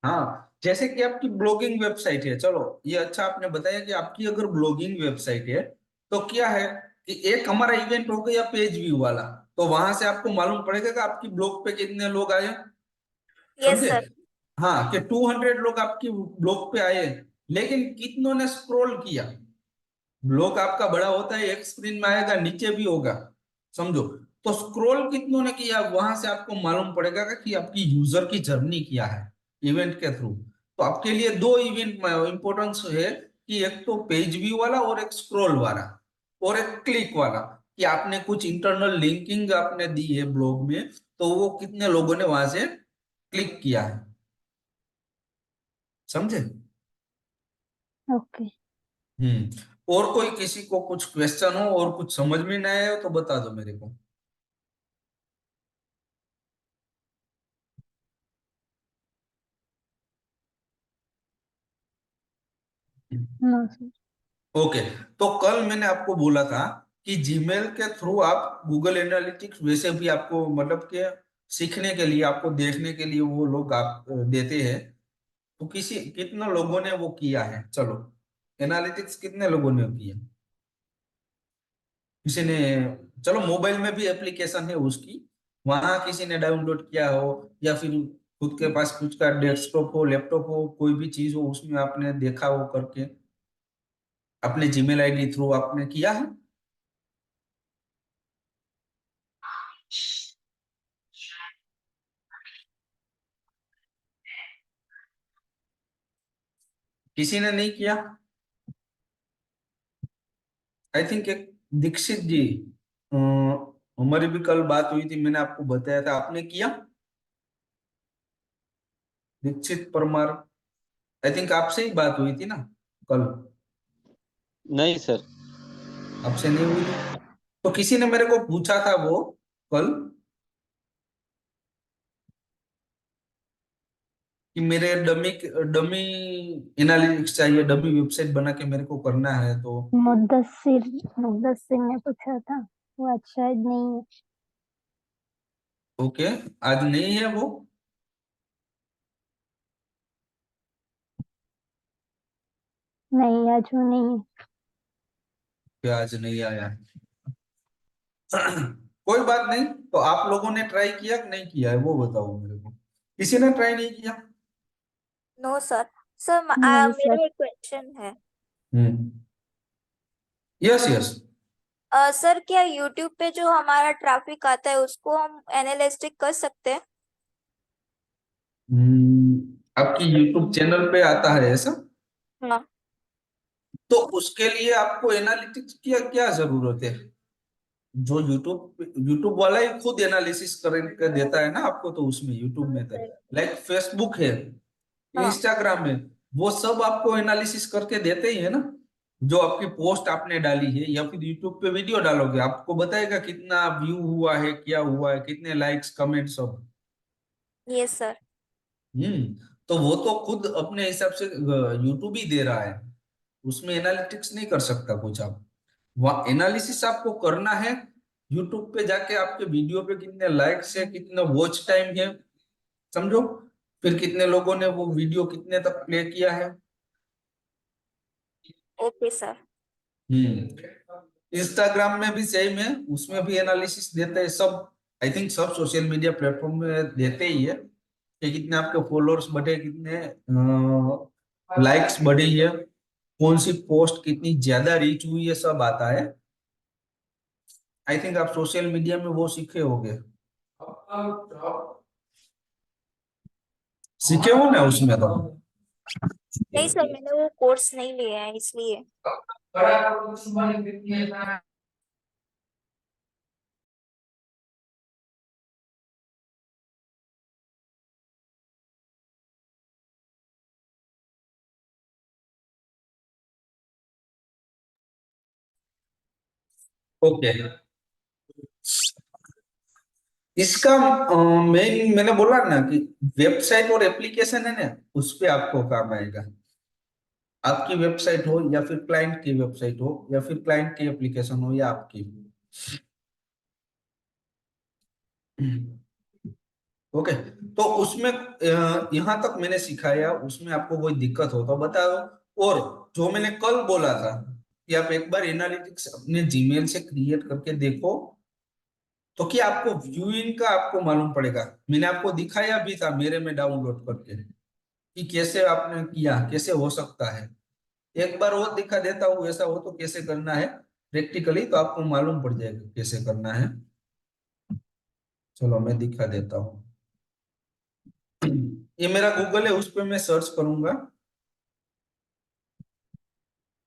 हाँ, जैसे कि आपकी ब्लॉगिंग वेबसाइट है, चलो ये अच्छा आपने बताया कि आपकी अगर ब्लॉगिंग वेबसाइट है, तो क्या है कि एक हमारा इवेंट हो गया पेज व्यू वाला, तो वहां से आपको मालूम पड़ेगा कि आपकी ब्लॉग पे कितने लोग आए। यस समझे? सर। हाँ, कि 200 लोग आपकी ब्लॉग पे आए, लेकिन कितनों ने स्क्रॉल किया। ब्लॉग आपका बड़ा होता है, एक स्क्रीन में आएगा, नीचे भी होगा, समझो। तो स्क्रॉल कितनों ने किया, वहां से आपको मालूम पड़ेगा कि आपकी यूजर की जर्नी क्या है इवेंट के थ्रू। तो आपके लिए दो इवेंट में इंपॉर्टेंस है, कि एक तो पेज व्यू वाला और एक स्क्रॉल वाला और एक क्लिक वाला, कि आपने कुछ इंटरनल लिंकिंग आपने दी है ब्लॉग में, तो वो कितने लोगों ने वहां से क्लिक किया है। समझे? ओके। और कोई किसी को कुछ क्वेश्चन हो और कुछ समझ में ना आए हो तो बता दो मेरे को। No sir. ओके, तो कल मैंने आपको बोला था कि जीमेल के थ्रू आप गूगल एनालिटिक्स वैसे भी आपको मतलब कि सीखने के लिए, आपको देखने के लिए वो लोग आप देते हैं। तो कितने लोगों ने वो किया है, चलो एनालिटिक्स कितने लोगों ने किया, किसी ने, चलो मोबाइल में भी एप्लीकेशन है उसकी, वहां किसी ने डाउनलोड किया हो, या फिर खुद के पास कुछ का डेस्कटॉप हो, लैपटॉप हो, कोई भी चीज हो, उसमें आपने देखा हो करके अपने जीमेल आईडी थ्रू आपने किया है। किसी ने नहीं किया? आई थिंक एक दीक्षित जी, अ, हमारी भी कल बात हुई थी, मैंने आपको बताया था, आपने किया? दीक्षित परमार, आई थिंक आपसे ही बात हुई थी ना कल? नहीं सर। आपसे नहीं हुई थी? तो किसी ने मेरे को पूछा था वो कल, कि मेरे डमी डमी एनालिटिक्स चाहिए, डमी वेबसाइट बना के मेरे को करना है, तो मुद्दस्सिर मुद्दस्सिर ने पूछा था, वो आज शायद नहीं है। ओके, आज नहीं है वो? नहीं, आज वो नहीं है। क्या आज नहीं आया? कोई बात नहीं, तो आप लोगों ने ट्राई किया कि नहीं किया है वो बताओ मेरे को। किसी ने ट्राई नहीं किया? No sir. सर नहीं सर। मेरा एक क्वेश्चन है। Hmm, yes yes. सर क्या यूट्यूब पे जो हमारा ट्रैफिक आता है उसको हम एनालिस्टिक कर सकते हैं? आपकी यूट्यूब चैनल पे आता है ऐसा? हाँ तो उसके लिए आपको एनालिटिक्स की क्या जरूरत है? जो यूट्यूब वाला ही खुद एनालिसिस करके देता है ना आपको, तो उसमें यूट्यूब में तो लाइक फेसबुक है, हाँ इंस्टाग्राम है, वो सब आपको एनालिसिस करके देते ही है ना। जो आपकी पोस्ट आपने डाली है या फिर यूट्यूब पे वीडियो डालोगे, आपको बताएगा कितना व्यू हुआ है, क्या हुआ है, कितने लाइक्स कमेंट सब। Yes sir. तो वो तो खुद अपने हिसाब से यूट्यूब ही दे रहा है, उसमें एनालिटिक्स नहीं कर सकता कुछ आप। वहाँ एनालिसिस आपको करना है यूट्यूब पे जाके, आपके वीडियो पे कितने लाइक्स है, कितना वॉच टाइम है, समझो, फिर कितने लोगों ने वो वीडियो कितने तक प्ले किया है। Okay sir. इंस्टाग्राम में भी सेम है, उसमें भी एनालिसिस देते हैं सब। आई थिंक सब सोशल मीडिया प्लेटफॉर्म में देते ही है कि कितने आपके फॉलोअर्स बढ़े, कितने लाइक्स बढ़ी है, कौन सी पोस्ट कितनी ज्यादा रीच हुई है, सब आता है। आई थिंक आप सोशल मीडिया में वो सीखे होगे, सीखे हो ना उसमें तो। नहीं सर, मैंने वो कोर्स नहीं लिया है इसलिए। ओके, इसका मेन मैंने बोला ना कि वेबसाइट और एप्लीकेशन है ना, उस पे आपको काम आएगा। आपकी वेबसाइट हो या फिर क्लाइंट की वेबसाइट हो या फिर क्लाइंट की एप्लीकेशन हो या आपकी। ओके, तो उसमें यहाँ तक मैंने सिखाया, उसमें आपको कोई दिक्कत हो तो बताओ। और जो मैंने कल बोला था कि आप एक बार एनालिटिक्स अपने जीमेल से क्रिएट करके देखो, तो क्या आपको व्यूइंग का आपको मालूम पड़ेगा। मैंने आपको दिखाया भी था मेरे में डाउनलोड करके कि कैसे आपने किया, कैसे हो सकता है। एक बार और दिखा देता हूँ, ऐसा हो तो कैसे करना है प्रैक्टिकली, तो आपको मालूम पड़ जाएगा कैसे करना है। चलो मैं दिखा देता हूँ। ये मेरा गूगल है, उस पर मैं सर्च करूंगा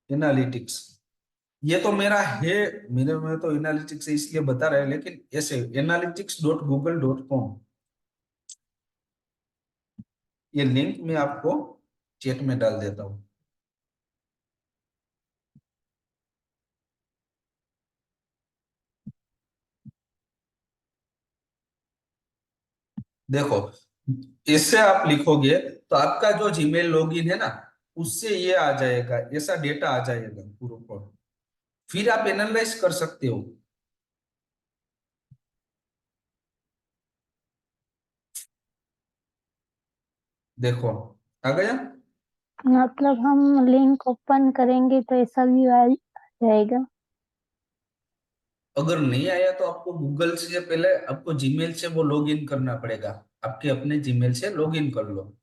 एनालिटिक्स। ये तो मेरा है, मेरे में तो एनालिटिक्स इसलिए बता रहा है, लेकिन ऐसे analytics.google.com, ये लिंक मैं आपको चैट में डाल देता हूँ। देखो, इससे आप लिखोगे तो आपका जो जीमेल लॉगिन है ना, उससे ये आ जाएगा, ऐसा डेटा आ जाएगा पूरा। फिर आप एनालाइज कर सकते हो। देखो, आ गया। मतलब हम लिंक ओपन करेंगे तो ऐसा भी आ जाएगा। अगर नहीं आया तो आपको गूगल से पहले आपको जीमेल से वो लॉगिन करना पड़ेगा। आपके अपने जीमेल से लॉगिन कर लो।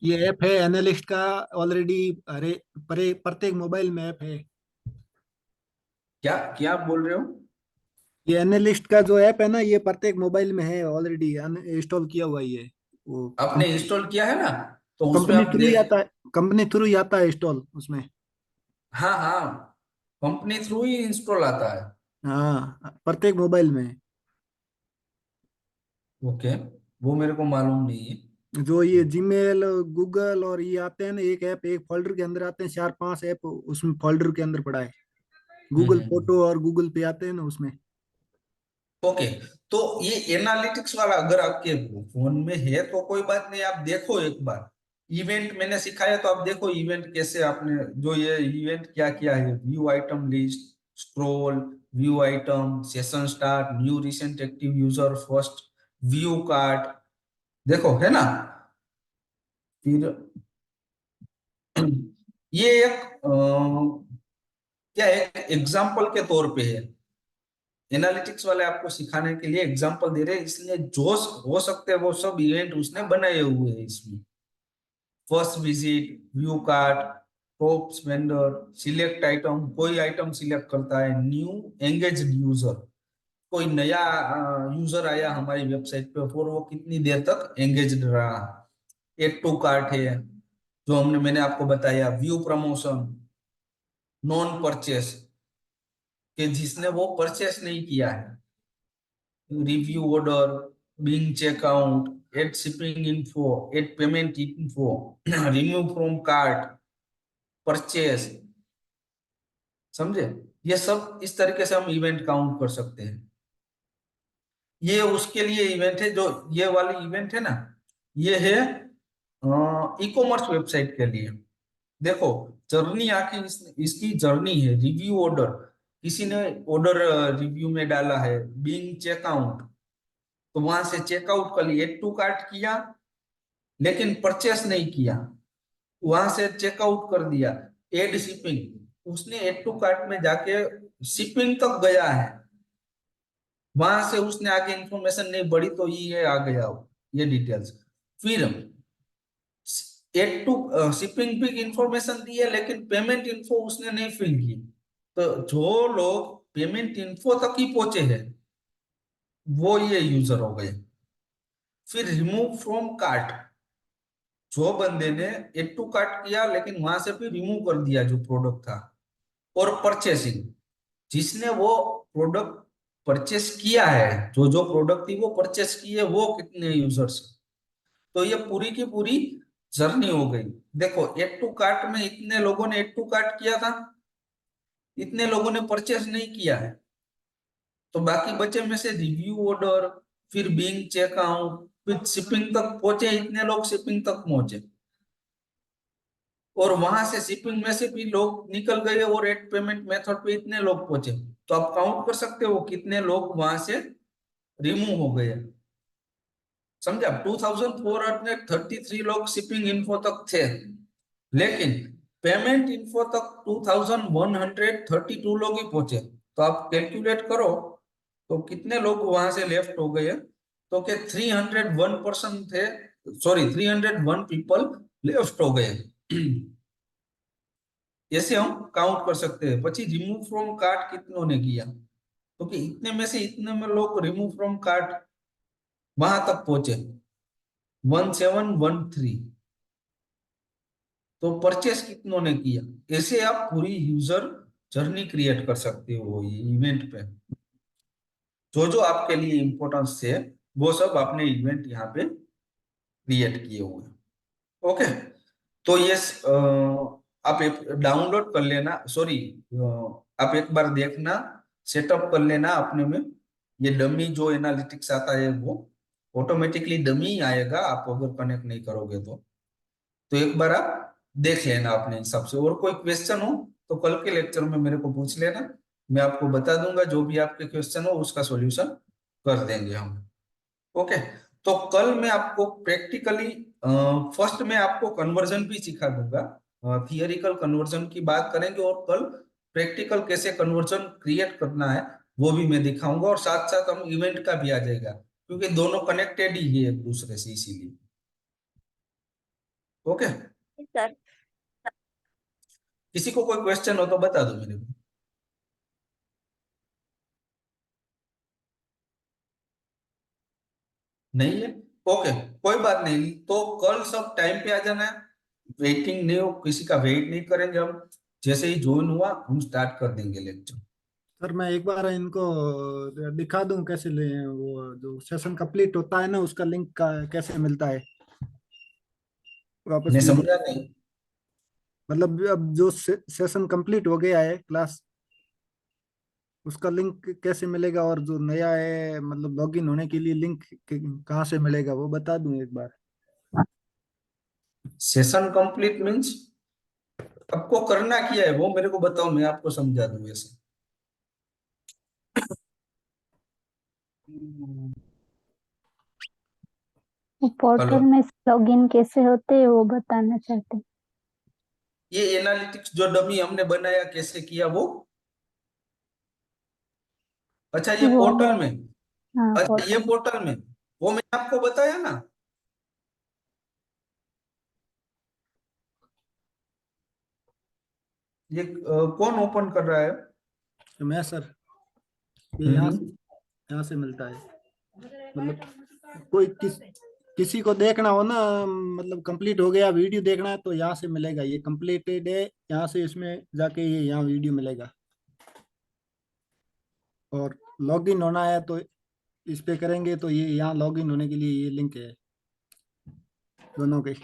ये ऐप है एनालिस्ट का ऑलरेडी, अरे प्रत्येक मोबाइल में ऐप है। क्या क्या आप बोल रहे हो? ये एनालिस्ट का जो ऐप है ना, ये प्रत्येक मोबाइल में है ऑलरेडी, इंस्टॉल किया हुआ ही है। वो आपने इंस्टॉल किया है ना, तो उसमें कंपनी आप थ्रू ही देख। आता है, कंपनी थ्रू ही आता है इंस्टॉल उसमें। हाँ हाँ, कंपनी थ्रू ही इंस्टॉल आता है। हाँ, प्रत्येक मोबाइल में। ओके, वो मेरे को मालूम नहीं है। जो ये जीमेल, गूगल और ये आते हैं ना, एक ऐप एक फोल्डर के अंदर आते हैं, 4-5 ऐप उसमें फोल्डर के अंदर पड़ा है। गूगल हम्म। फोटो और गूगल पे आते हैं ना उसमें। ओके, तो ये एनालिटिक्स वाला अगर आपके फोन में है तो कोई बात नहीं, आप देखो एक बार। इवेंट मैंने सिखाया तो आप देखो इवेंट कैसे आपने, जो ये इवेंट क्या किया है, view item list, scroll, view item, session start, new recent active user, first view card, देखो है ना। फिर ये एक क्या एक एग्जाम्पल के तौर पे है। एनालिटिक्स वाले आपको सिखाने के लिए एग्जांपल दे रहे हैं, इसलिए जो हो सकते हैं वो सब इवेंट उसने बनाए हुए हैं इसमें। First visit, view card, top vendor, select item, कोई आइटम सिलेक्ट करता है, न्यू एंगेज यूजर, कोई नया यूजर आया हमारी वेबसाइट पे और वो कितनी देर तक एंगेज्ड रहा। एड टू कार्ट है जो मैंने आपको बताया, व्यू प्रमोशन, नॉन परचेस कि जिसने वो परचेस नहीं किया है, रिव्यू ऑर्डर, बिंग checkout, add shipping info, add payment info, remove from cart, purchase, समझे? ये सब इस तरीके से हम इवेंट काउंट कर सकते हैं। ये उसके लिए इवेंट है, जो ये वाली इवेंट है ना, ये है ई कॉमर्स वेबसाइट के लिए। देखो जर्नी आके इसकी जर्नी है, रिव्यू ऑर्डर, किसी ने ऑर्डर रिव्यू में डाला है, बिंग चेकआउट, तो वहां से चेकआउट कर लिया, एड टू कार्ट किया लेकिन परचेस नहीं किया, वहां से चेकआउट कर दिया। एड शिपिंग, उसने एड टू कार्ट में जाके शिपिंग तक गया है, वहां से उसने आगे इंफॉर्मेशन नहीं बढ़ी तो ये आ गया ये डिटेल्स। फिर एड टू शिपिंग भी इंफॉर्मेशन दी है लेकिन पेमेंट इन्फो उसने नहीं फिल की, तो जो लोग पेमेंट इन्फो तक ही पहुंचे हैं वो ये यूजर हो गए। फिर रिमूव फ्रॉम कार्ट, जो बंदे ने एड टू कार्ट किया लेकिन वहां से भी रिमूव कर दिया जो प्रोडक्ट था। और परचेसिंग, जिसने वो प्रोडक्ट परचेस किया है, जो जो प्रोडक्ट थी वो परचेस की है, वो कितने यूजर्स। तो ये पूरी की पूरी जर्नी हो गई। देखो एड टू कार्ट में इतने लोगों ने एड टू कार्ट किया था, इतने लोगों ने परचेस नहीं किया है, तो बाकी बचे में से रिव्यू ऑर्डर, फिर बिंग चेकआउट, फिर शिपिंग तक पहुंचे, इतने लोग शिपिंग तक पहुंचे, और वहां से शिपिंग में से भी लोग निकल गए और एड पेमेंट मेथड पे इतने लोग पहुंचे। तो आप काउंट कर सकते हो कितने लोग वहां से रिमूव हो गए। समझा? 2433 लोग शिपिंग इन्फो तक थे, लेकिन पेमेंट इन्फो तक 2132 लोग ही पहुंचे। तो आप कैलकुलेट करो तो कितने लोग वहां से लेफ्ट हो गए, तो के 301% थे, सॉरी 301 पीपल लेफ्ट हो गए। ऐसे हम काउंट कर सकते हैं। પછી रिमूव फ्रॉम कार्ट कितनों ने किया, तो कि इतने में से इतने में लोग रिमूव फ्रॉम कार्ट वहां तक पहुंचे 1713। तो परचेस कितनों ने किया। ऐसे आप पूरी यूजर जर्नी क्रिएट कर सकते हो ये इवेंट पे। जो जो आपके लिए इंपॉर्टेंस है वो सब आपने इवेंट यहाँ पे क्रिएट किए हुए हैं। ओके, तो ये आप एक डाउनलोड कर लेना, सॉरी आप एक बार देखना, सेटअप कर लेना अपने में। ये डमी जो एनालिटिक्स आता है वो ऑटोमेटिकली डमी आएगा, आप अगर कनेक्ट नहीं करोगे तो एक बार आप देख लेना अपने हिसाब से। और कोई क्वेश्चन हो तो कल के लेक्चर में मेरे को पूछ लेना, मैं आपको बता दूंगा, जो भी आपके क्वेश्चन हो उसका सॉल्यूशन कर देंगे हम। ओके, तो कल मैं आपको प्रैक्टिकली फर्स्ट में आपको कन्वर्जन भी सिखा दूंगा, थियरिकल कन्वर्जन की बात करेंगे, और कल प्रैक्टिकल कैसे कन्वर्जन क्रिएट करना है वो भी मैं दिखाऊंगा, और साथ साथ हम इवेंट का भी आ जाएगा क्योंकि दोनों कनेक्टेड ही है एक दूसरे से, इसीलिए। ओके, सर किसी को कोई क्वेश्चन हो तो बता दो मेरे को। नहीं है? ओके, कोई बात नहीं, तो कल सब टाइम पे आ जाना है, वेटिंग नहीं हो, किसी का वेट नहीं करेंगे हम, जैसे ही ज्वाइन हुआ हम स्टार्ट कर देंगे लेक्चर। सर मैं एक बार इनको दिखा दूं कैसे ले, वो जो सेशन कंप्लीट होता है ना उसका लिंक का कैसे मिलता है वापस मैं वीडियो। समझा नहीं। मतलब अब जो सेशन कंप्लीट हो गया है क्लास, उसका लिंक कैसे मिलेगा, और जो नया है मतलब लॉगिन होने के लिए लिंक कहाँ से मिलेगा वो बता दूं एक बार। सेशन कंप्लीट मींस आपको करना क्या है वो मेरे को बताओ, मैं आपको समझा दूं ऐसे। हेलो, पोर्टल में लॉगिन कैसे होते हैं वो बताना चाहते हैं। ये एनालिटिक्स जो डमी हमने बनाया कैसे किया वो, अच्छा ये वो पोर्टल में, हाँ अच्छा ये पोर्टल। पोर्टल में वो मैंने आपको बताया ना। ये कौन ओपन कर रहा है? तो मैं सर ये यहाँ हम्म, यहाँ से मिलता है। मतलब कोई किसी को देखना हो ना, मतलब कंप्लीट हो गया वीडियो देखना है तो यहाँ से मिलेगा, ये कंप्लीटेड है, यहाँ से इसमें जाके ये यहाँ वीडियो मिलेगा। और लॉगिन होना है तो इस पे करेंगे तो ये यहाँ लॉगिन होने के लिए ये लिंक है दोनों के।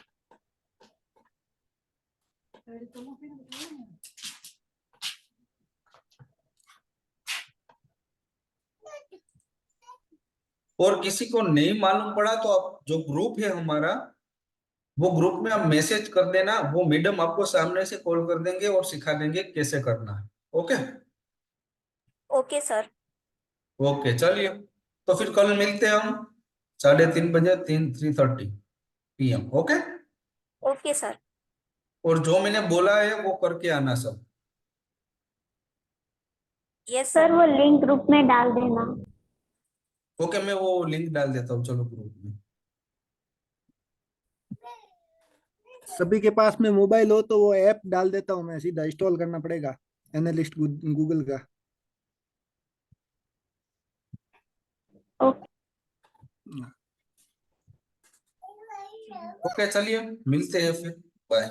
और किसी को नहीं मालूम पड़ा तो आप जो ग्रुप है हमारा, वो ग्रुप में आप मैसेज कर देना, वो मैडम आपको सामने से कॉल कर देंगे और सिखा देंगे कैसे करना है। Okay okay sir. ओके चलिए, तो फिर कल मिलते हैं हम 3:30 बजे, 3:30 PM। Okay, okay sir. और जो मैंने बोला है वो करके आना सब। Yes sir sir. वो लिंक ग्रुप में डाल देना। ओके, मैं वो लिंक डाल देता हूँ, चलो ग्रुप में। सभी के पास में मोबाइल हो तो वो ऐप डाल देता हूँ मैं, सीधा इंस्टॉल करना पड़ेगा एनालिस्ट गूगल का। ओके। ओके चलिए, मिलते हैं फिर, बाय।